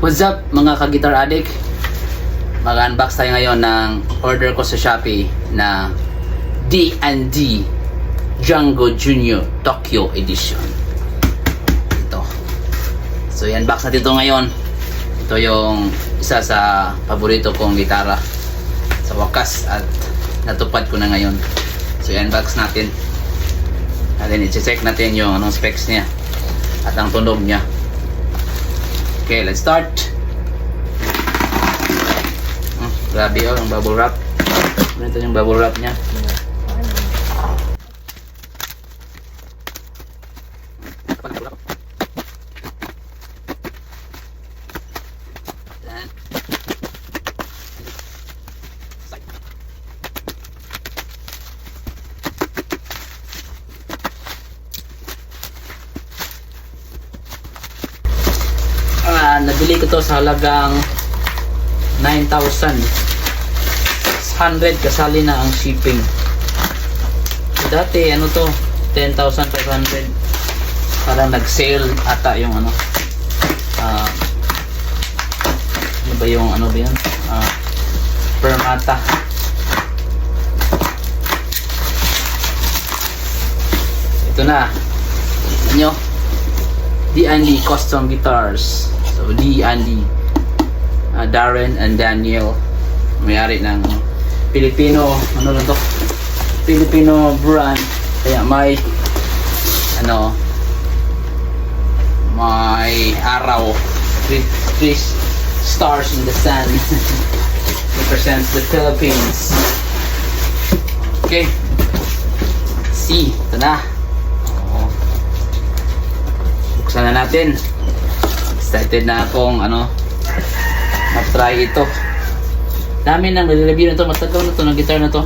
What's up mga ka-guitar addict? Mag-unbox tayo ngayon ng order ko sa Shopee na D&D Django Junior Tokyo Edition. Ito. So i-unbox natin ito ngayon. Ito yung isa sa paborito kong gitara sa wakas at natupad ko na ngayon. So i-unbox natin. And then i-check natin yung anong specs niya at ang tunog niya. Okay, let's start. Grabe oh, yung bubble wrap. Ito yung bubble wrap niya. Nabili ko to sa halagang 9,600 kasali na ang shipping. So, dati ano to 10,500. Parang nag-sale ata yung ano ba yung ano ba yun Permata. Ito na nyo, D&D Custom Guitars. So D&D Darren and Daniel, may-ari ng Filipino ano lang to, Filipino brand, kaya may ano, may araw, three stars in the sun represents the Philippines. Okay, see, ito na. Buksan na natin. Excited na akong ano mag-try ito. Dami nang nire-review na to. Matagal na to ng guitar na to.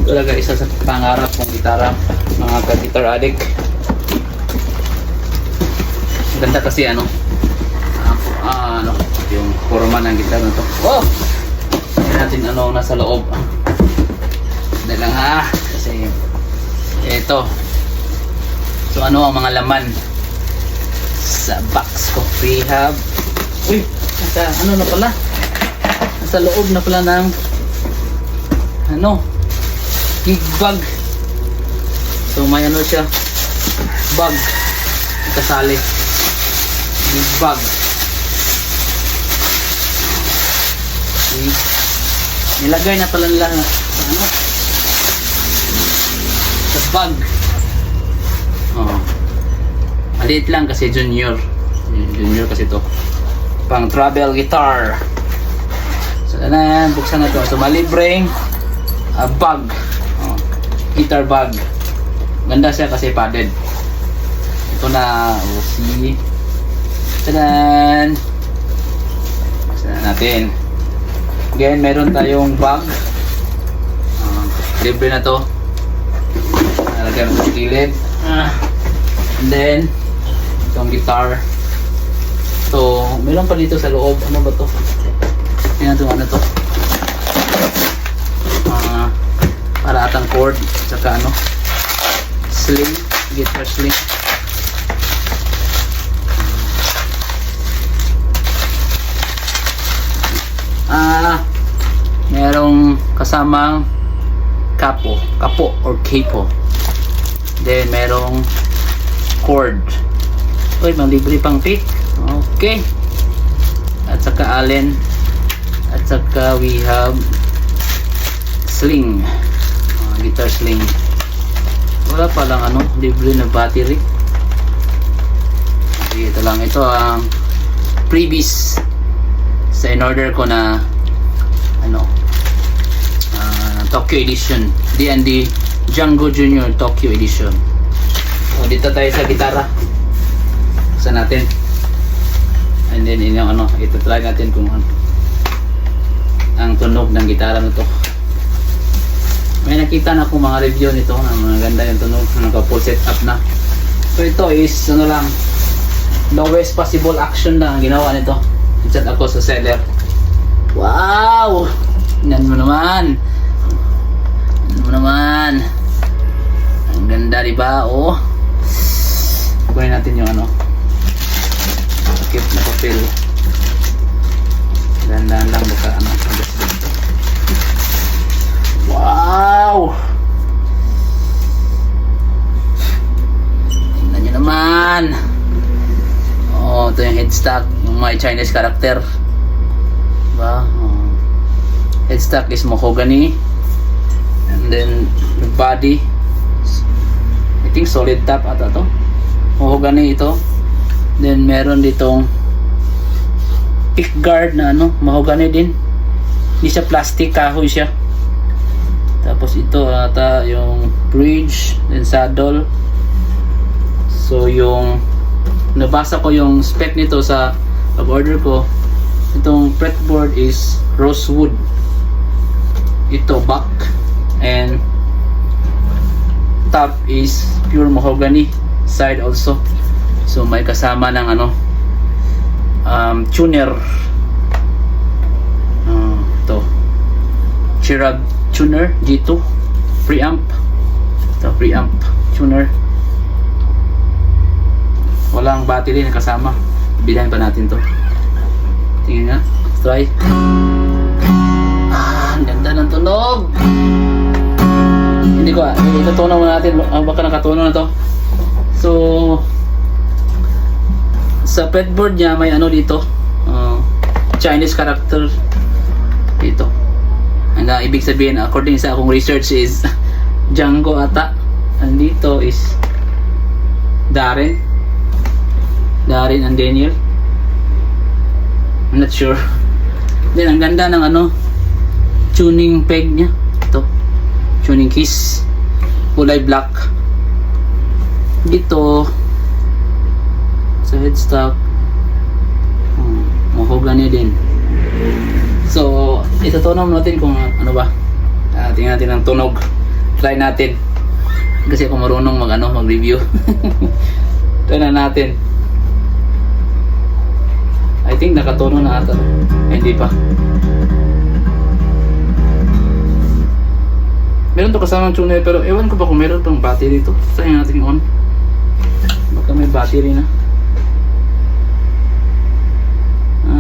Talaga isa sa pangarap kong gitara, mga ka-guitar addict. Ganda kasi ano yung forma ng gitar na to. Oh! Tignan natin ano nasa loob. Dahil lang kasi ito. So ano ang mga laman sa box ko? We have, nasa ano na pala, nasa loob na pala ng ano, gig bag. So may ano siya, bag kasali, gig bag. Okay. Nilagay na pala nila ano, sa bag. Maliit lang kasi junior kasi to pang travel guitar. So na yan, buksan na to. So malibreng bag, guitar bag. Ganda siya kasi padded. Ito na, see, tadan, buksan na natin. Again, meron tayong bag, libre na to. Nalagyan mo sa gilid. And then itong guitar. So meron pa dito sa loob. Ano ba to? Yan ito, ano to? Para atang cord, saka ano, sling, guitar sling. Merong kasamang kapo or capo. Then merong cord. Uy, malibre pang pick. Okay. At saka allen. At saka we have sling. Guitar sling. Wala pa lang ano, libre na battery. Okay, ito lang. Ito ang previous sa in-order ko na ano, Tokyo Edition. D&D Django Junior Tokyo Edition. So, dito tayo sa gitara. Buksan natin. And then yung ano, ito try natin kung ano ang tunog ng gitara na to. May nakita na akong mga review nito na maganda yung tunog, naka-full setup na. So ito is ano lang, lowest possible action na ang ginawa nito. Chat ako sa seller. Wow! Tingnan mo naman. Ang ganda, diba? Oh. Kunin natin yung ano, nakip na papel. Dahan-dahan lang baka ano. Wow! Tingnan nyo naman. Oh, ito yung headstock, yung may Chinese character. Diba? Oh. Headstock is mahogany. And then the body, I think solid top ata to. Mahogany ito. Then meron ditong pick guard na ano, mahogany din. Hindi siya plastic, kahoy siya. Tapos ito ata yung bridge, then saddle. So yung nabasa ko yung spec nito sa pag-order ko. Itong fretboard is rosewood. Ito back and top is pure mahogany, side also. So may kasama ng ano tuner. Ito Chirag tuner G2 preamp. Ito preamp tuner. Walang battery na kasama. Bilhin pa natin to. Tingnan nga. Try. Ang ganda ng tunog. Hindi ko itutunaw natin. Baka nakatunaw na to. So sa fretboard niya may ano dito. Chinese character dito. Ang ibig sabihin according sa akong research is Django ata. Andito is Darren and Daniel. I'm not sure. Then ang ganda ng ano tuning peg niya. Ito. Tuning keys. Kulay black. Dito sa headstock mahogany din. So itutunaw natin kung ano ba. Tingnan natin ang tunog. Try natin. Kasi ako marunong mag-review. Try na natin. I think nakatuno na ata. Hindi pa. Meron to kasamang tuner pero ewan ko ba kung meron pang battery dito. Try natin on. Baka may battery na.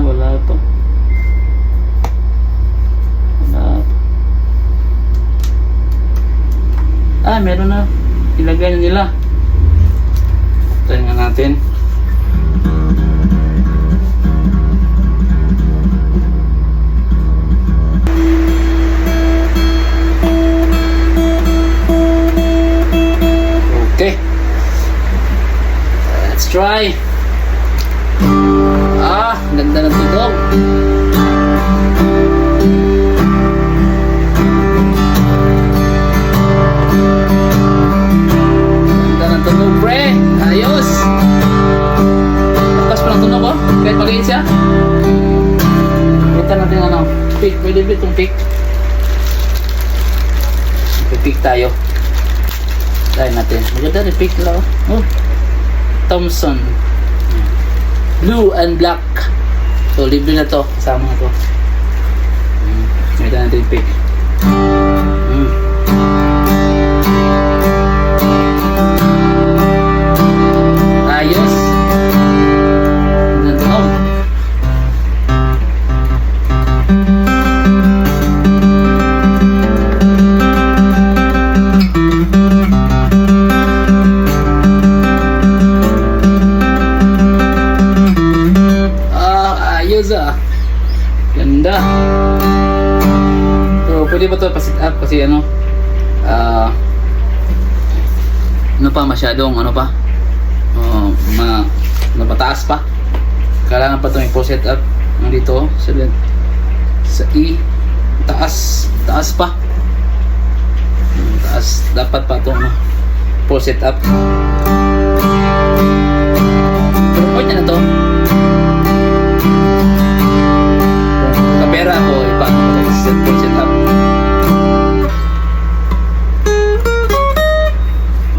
Wala pa. Meron na. Ilagay na nila. Try nga natin. Okay. Let's try. Ganda ng tunog. Ganda ng tunog, pre. Ayos. Lakas pa ng tunog, oh. Kahit maliit siya. Kita natin ano. Pick. Pwede ba itong pick? Pick tayo. Try natin. Maganda rin pick lang. Oh. Thompson. Blue and black. So libre na to. Kasama na to. Maganda natin pick. Ayos. Ganda to. Ganda. So pwede ba ito pa-sit up kasi ano pa masyadong ano pa mapataas pa. Kailangan pa ito i-set up dito sa E. Taas pa. Taas dapat pa ito set up. Pero pwede na to. Kamera ko ipaano ko set up.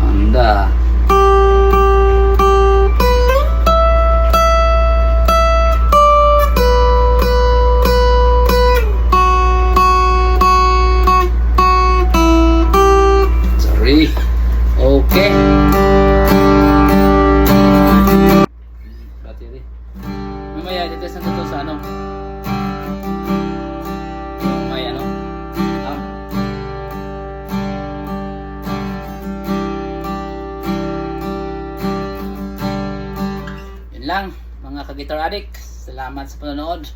Anda. Sorry. Okay. Yun lang mga ka-Guitar Addict. Salamat sa panonood.